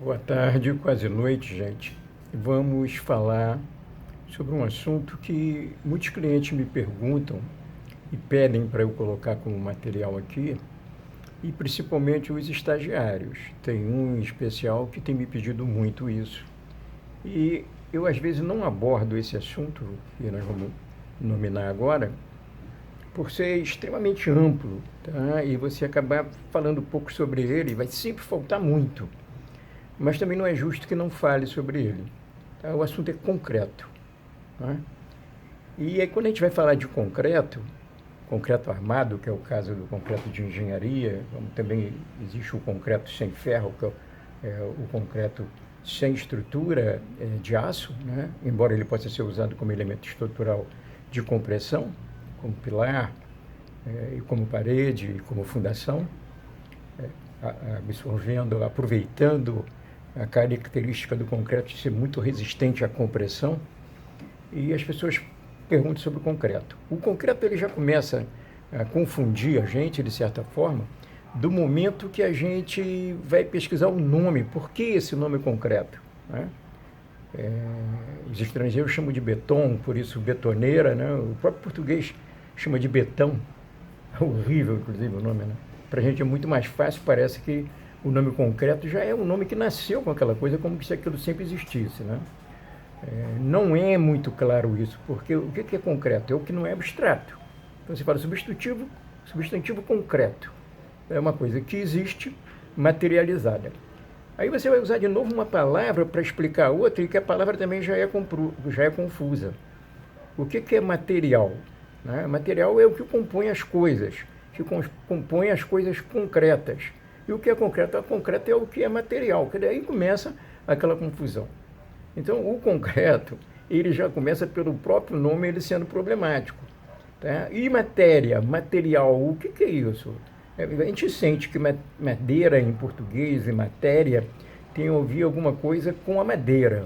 Boa tarde, quase noite, gente. Vamos falar sobre um assunto que muitos clientes me perguntam e pedem para eu colocar como material aqui, e principalmente os estagiários. Tem um em especial que tem me pedido muito isso. E eu, às vezes, não abordo esse assunto, que nós vamos nominar agora, por ser extremamente amplo, tá? E você acabar falando pouco sobre ele, vai sempre faltar muito. Mas também não é justo que não fale sobre ele. Tá? O assunto é concreto. Tá? E aí, quando a gente vai falar de concreto, concreto armado, que é o caso do concreto de engenharia, como também existe o concreto sem ferro, que é o concreto sem estrutura de aço, né? Embora ele possa ser usado como elemento estrutural de compressão, como pilar, e como parede, e como fundação, absorvendo, aproveitando a característica do concreto de ser muito resistente à compressão. E as pessoas perguntam sobre o concreto. O concreto ele já começa a confundir a gente, de certa forma, do momento que a gente vai pesquisar o nome. Por que esse nome concreto? Né? Os estrangeiros chamam de beton, por isso betoneira, né? O próprio português chama de betão. É horrível, inclusive, o nome, né? Para a gente é muito mais fácil, parece que o nome concreto já é um nome que nasceu com aquela coisa, como se aquilo sempre existisse, né? Não é muito claro isso, porque o que é concreto? É o que não é abstrato. Então você fala substantivo concreto. É uma coisa que existe, materializada. Aí você vai usar de novo uma palavra para explicar outra, e que a palavra também já é confusa. O que é material? Né? Material é o que compõe as coisas, que compõe as coisas concretas. E o que é concreto? O concreto é o que é material, que daí começa aquela confusão. Então, o concreto, ele já começa pelo próprio nome, ele sendo problemático. Tá? E matéria, material, o que é isso? A gente sente que madeira em português e matéria tem a ouvir alguma coisa com a madeira.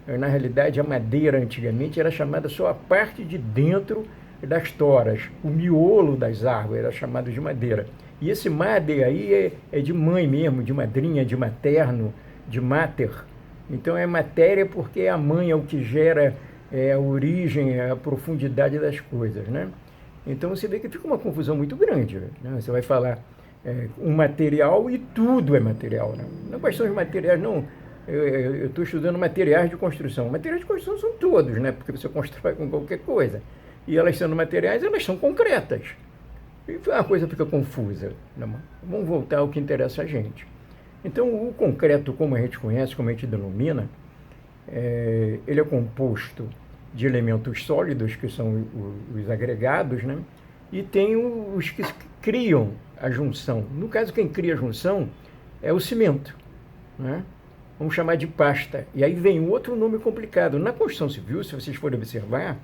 Na realidade, a madeira antigamente era chamada só a parte de dentro das toras, o miolo das árvores era chamado de madeira. E esse mader aí é de mãe mesmo, de madrinha, de materno, de mater. Então é matéria porque a mãe é o que gera a origem, a profundidade das coisas, né? Então você vê que fica uma confusão muito grande, né? Você vai falar um material e tudo é material, né? Não quais são os materiais, não. Eu estou estudando materiais de construção. Materiais de construção são todos, né? Porque você constrói com qualquer coisa. E elas sendo materiais, elas são concretas. E a coisa fica confusa. Né? Vamos voltar ao que interessa a gente. Então, o concreto, como a gente conhece, como a gente denomina, ele é composto de elementos sólidos, que são os agregados, né? E tem os que criam a junção. No caso, quem cria a junção é o cimento, né? Vamos chamar de pasta. E aí vem outro nome complicado. Na construção civil, se vocês forem observar,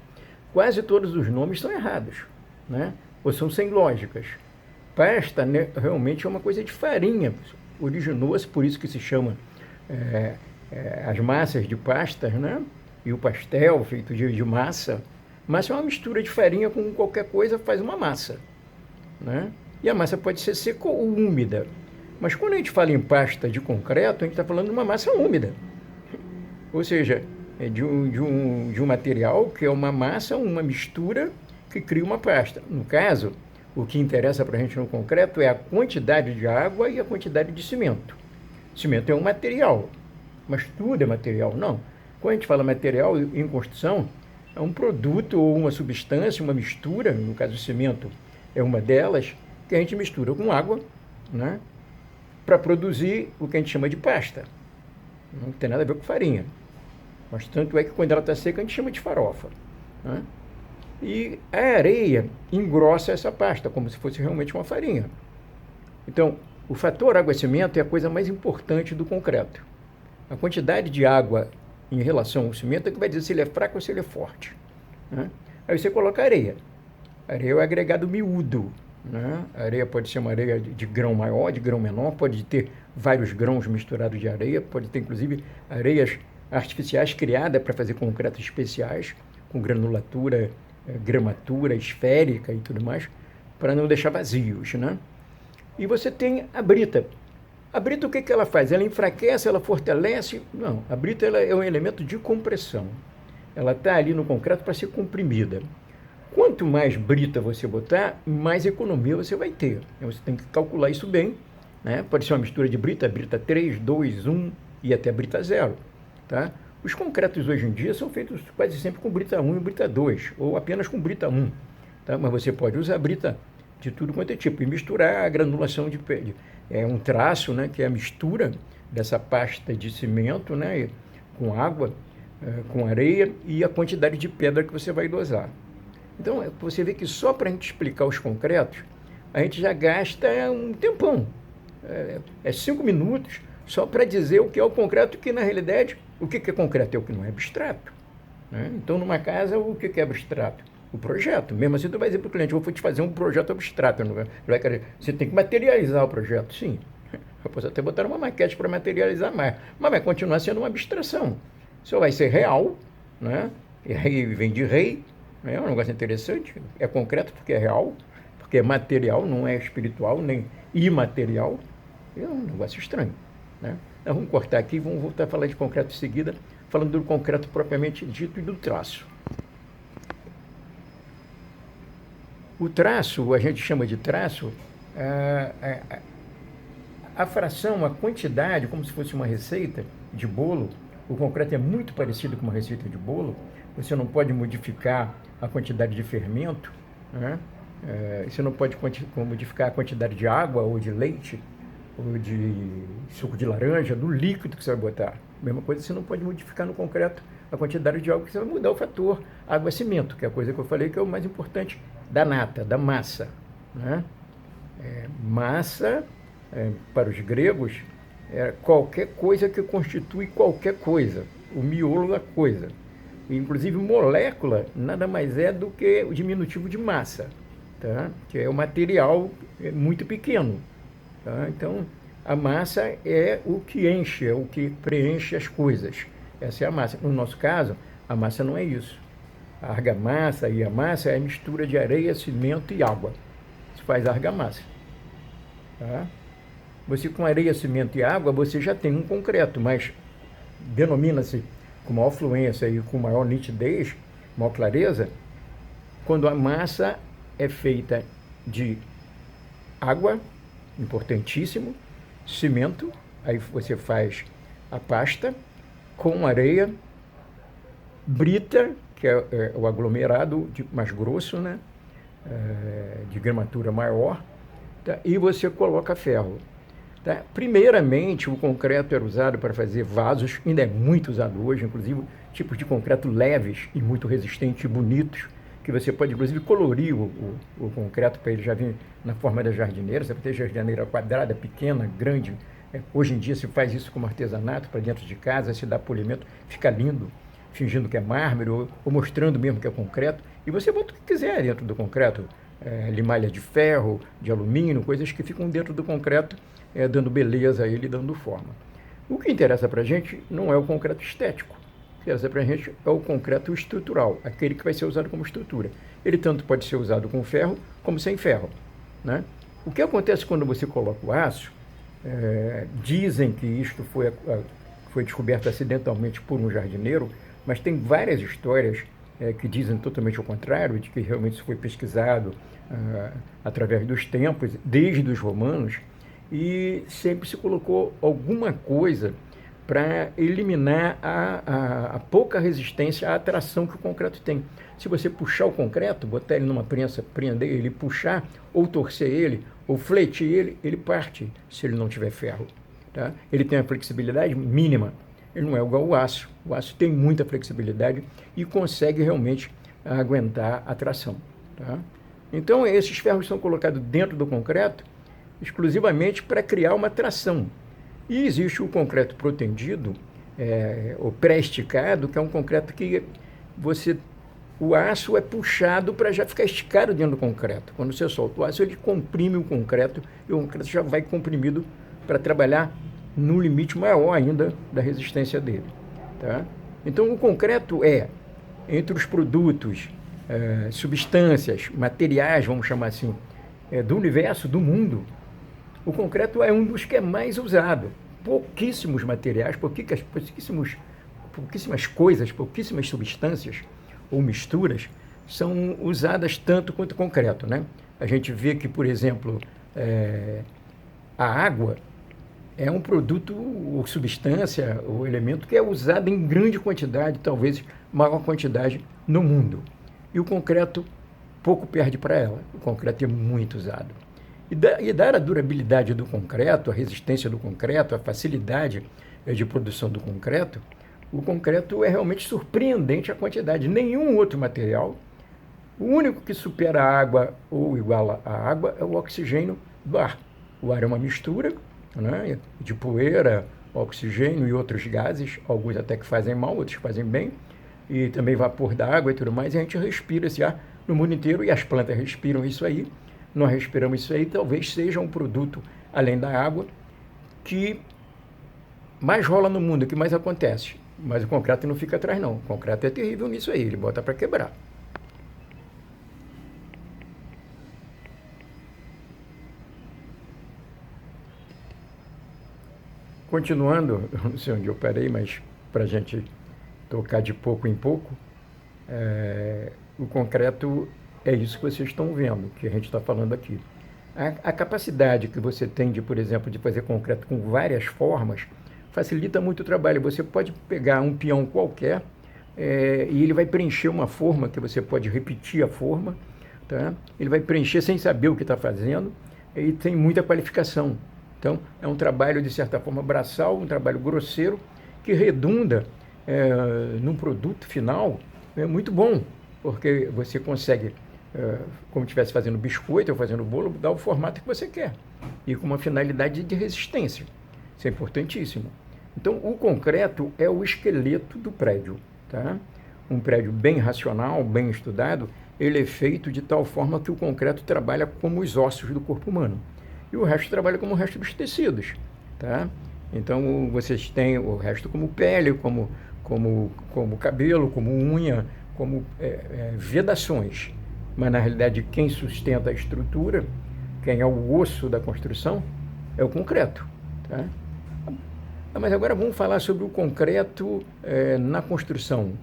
quase todos os nomes são errados, né? Ou são sem lógicas. Pasta, né, realmente é uma coisa de farinha. Originou-se, por isso que se chama as massas de pastas, né? E o pastel feito de massa. Massa é uma mistura de farinha com qualquer coisa, faz uma massa, né? E a massa pode ser seca ou úmida. Mas quando a gente fala em pasta de concreto, a gente está falando de uma massa úmida. Ou seja, de um material que é uma massa, uma mistura que cria uma pasta. No caso, o que interessa para a gente no concreto é a quantidade de água e a quantidade de cimento. Cimento é um material, mas tudo é material, não. Quando a gente fala material em construção, é um produto ou uma substância, uma mistura, no caso o cimento é uma delas, que a gente mistura com água, né, para produzir o que a gente chama de pasta. Não tem nada a ver com farinha. Mas tanto é que quando ela está seca, a gente chama de farofa, né? E a areia engrossa essa pasta, como se fosse realmente uma farinha. Então, o fator água-cimento é a coisa mais importante do concreto. A quantidade de água em relação ao cimento é que vai dizer se ele é fraco ou se ele é forte, né? Aí você coloca areia. A areia é o agregado miúdo, né? A areia pode ser uma areia de grão maior, de grão menor, pode ter vários grãos misturados de areia, pode ter inclusive areias artificiais criadas para fazer concretos especiais, com granulatura, gramatura esférica e tudo mais, para não deixar vazios, né? E você tem a brita. A brita, o que ela faz? Ela enfraquece, ela fortalece? Não, a brita ela é um elemento de compressão. Ela está ali no concreto para ser comprimida. Quanto mais brita você botar, mais economia você vai ter. Então, você tem que calcular isso bem, né? Pode ser uma mistura de brita 3, 2, 1 e até brita 0. Tá? Os concretos hoje em dia são feitos quase sempre com brita 1 e brita 2, ou apenas com brita 1. Tá? Mas você pode usar brita de tudo quanto é tipo, e misturar a granulação de um traço, né, que é a mistura dessa pasta de cimento, né, com água, com areia e a quantidade de pedra que você vai dosar. Então, você vê que só para a gente explicar os concretos, a gente já gasta um tempão. 5 minutos só para dizer o que é o concreto, que na realidade, o que é concreto é o que não é abstrato. Né? Então, numa casa, o que é abstrato? O projeto. Mesmo assim, tu vai dizer para o cliente, eu vou te fazer um projeto abstrato. Não vai querer. Você tem que materializar o projeto, sim. Eu posso até botar uma maquete para materializar mais, mas vai continuar sendo uma abstração. Só vai ser real, né? E rei vem de rei, né? É um negócio interessante. É concreto porque é real, porque é material, não é espiritual, nem imaterial. É um negócio estranho, né? Então, vamos cortar aqui e vamos voltar a falar de concreto em seguida, falando do concreto propriamente dito e do traço. O traço, a gente chama de traço, a fração, a quantidade, como se fosse uma receita de bolo. O concreto é muito parecido com uma receita de bolo. Você não pode modificar a quantidade de fermento, né? Você não pode modificar a quantidade de água ou de leite, ou de suco de laranja, do líquido que você vai botar. Mesma coisa, você não pode modificar no concreto a quantidade de água, que você vai mudar o fator água-cimento, que é a coisa que eu falei que é o mais importante da nata, da massa. Né? Massa, para os gregos, é qualquer coisa que constitui qualquer coisa, o miolo da coisa. Inclusive, molécula nada mais é do que o diminutivo de massa, tá? Que é o material muito pequeno. Tá? Então, a massa é o que enche, é o que preenche as coisas. Essa é a massa. No nosso caso, a massa não é isso. A argamassa e a massa é a mistura de areia, cimento e água. Isso faz a argamassa. Tá? Você com areia, cimento e água, você já tem um concreto, mas denomina-se com maior fluência e com maior nitidez, maior clareza, quando a massa é feita de água, importantíssimo, cimento, aí você faz a pasta, com areia, brita, que é o aglomerado mais grosso, né? De gramatura maior, tá? E você coloca ferro. Tá? Primeiramente, o concreto era usado para fazer vasos, ainda é muito usado hoje, inclusive tipos de concreto leves e muito resistentes e bonitos, que você pode, inclusive, colorir o concreto para ele já vir na forma da jardineira. Você pode ter jardineira quadrada, pequena, grande. Hoje em dia se faz isso como artesanato para dentro de casa, se dá polimento, fica lindo, fingindo que é mármore ou mostrando mesmo que é concreto. E você bota o que quiser dentro do concreto, limalha de ferro, de alumínio, coisas que ficam dentro do concreto, dando beleza a ele, dando forma. O que interessa para a gente não é o concreto estético. O que interessa para a gente é o concreto estrutural, aquele que vai ser usado como estrutura. Ele tanto pode ser usado com ferro como sem ferro. Né? O que acontece quando você coloca o aço, dizem que isto foi descoberto acidentalmente por um jardineiro, mas tem várias histórias que dizem totalmente o contrário, de que realmente isso foi pesquisado através dos tempos, desde os romanos, e sempre se colocou alguma coisa para eliminar a pouca resistência à atração que o concreto tem. Se você puxar o concreto, botar ele numa prensa, prender ele, puxar, ou torcer ele, ou fletir ele, ele parte, se ele não tiver ferro. Tá? Ele tem uma flexibilidade mínima, ele não é igual ao aço. O aço tem muita flexibilidade e consegue realmente aguentar a tração. Tá? Então, esses ferros são colocados dentro do concreto exclusivamente para criar uma tração. E existe o concreto protendido, ou pré-esticado, que é um concreto que o aço é puxado para já ficar esticado dentro do concreto. Quando você solta o aço, ele comprime o concreto e o concreto já vai comprimido para trabalhar no limite maior ainda da resistência dele. Tá? Então, o concreto entre os produtos, substâncias, materiais, vamos chamar assim, do universo, do mundo, O concreto é um dos que é mais usado. Pouquíssimos materiais, pouquíssimas coisas, pouquíssimas substâncias ou misturas são usadas tanto quanto o concreto, né? A gente vê que, por exemplo, a água é um produto ou substância ou elemento que é usado em grande quantidade, talvez maior quantidade no mundo. E o concreto pouco perde para ela. O concreto é muito usado. E dar a durabilidade do concreto, a resistência do concreto, a facilidade de produção do concreto, o concreto é realmente surpreendente a quantidade. Nenhum outro material, o único que supera a água ou iguala a água é o oxigênio do ar. O ar é uma mistura, né, de poeira, oxigênio e outros gases, alguns até que fazem mal, outros que fazem bem, e também vapor da água e tudo mais, e a gente respira esse ar no mundo inteiro, e as plantas respiram isso aí, nós respiramos isso aí, talvez seja um produto, além da água, que mais rola no mundo, que mais acontece. Mas o concreto não fica atrás, não. O concreto é terrível nisso aí, ele bota para quebrar. Continuando, eu não sei onde eu parei, mas para a gente tocar de pouco em pouco, o concreto é isso que vocês estão vendo, que a gente está falando aqui. A capacidade que você tem de, por exemplo, de fazer concreto com várias formas, facilita muito o trabalho. Você pode pegar um peão qualquer e ele vai preencher uma forma que você pode repetir a forma, tá? Ele vai preencher sem saber o que está fazendo e tem muita qualificação. Então, é um trabalho, de certa forma, braçal, um trabalho grosseiro, que redunda num produto final muito bom, porque você consegue, como estivesse fazendo biscoito ou fazendo bolo, dar o formato que você quer, e com uma finalidade de resistência. Isso é importantíssimo. Então, o concreto é o esqueleto do prédio, tá? Um prédio bem racional, bem estudado, ele é feito de tal forma que o concreto trabalha como os ossos do corpo humano. E o resto trabalha como o resto dos tecidos, tá? Então, vocês têm o resto como pele, como cabelo, como unha, como vedações. Mas, na realidade, quem sustenta a estrutura, quem é o osso da construção, é o concreto, tá? Mas agora vamos falar sobre o concreto na construção.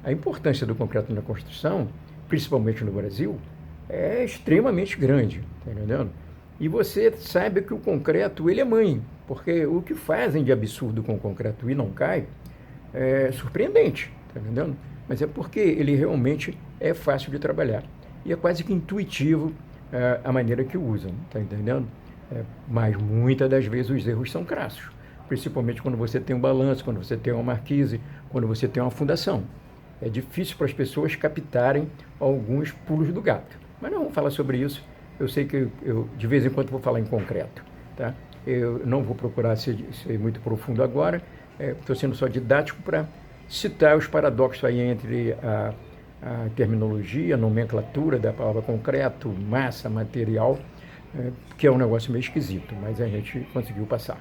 A importância do concreto na construção, principalmente no Brasil, é extremamente grande, tá entendendo? E você sabe que o concreto, ele é mãe, porque o que fazem de absurdo com o concreto e não cai é surpreendente, tá entendendo? Mas é porque ele realmente é fácil de trabalhar. E é quase que intuitivo a maneira que usam, tá entendendo? Mas muitas das vezes os erros são crassos, principalmente quando você tem um balanço, quando você tem uma marquise, quando você tem uma fundação. É difícil para as pessoas captarem alguns pulos do gato. Mas não vamos falar sobre isso. Eu sei que eu de vez em quando vou falar em concreto, tá? Eu não vou procurar ser muito profundo agora, estou sendo só didático para citar os paradoxos aí entre a terminologia, a nomenclatura da palavra concreto, massa, material, que é um negócio meio esquisito, mas a gente conseguiu passar.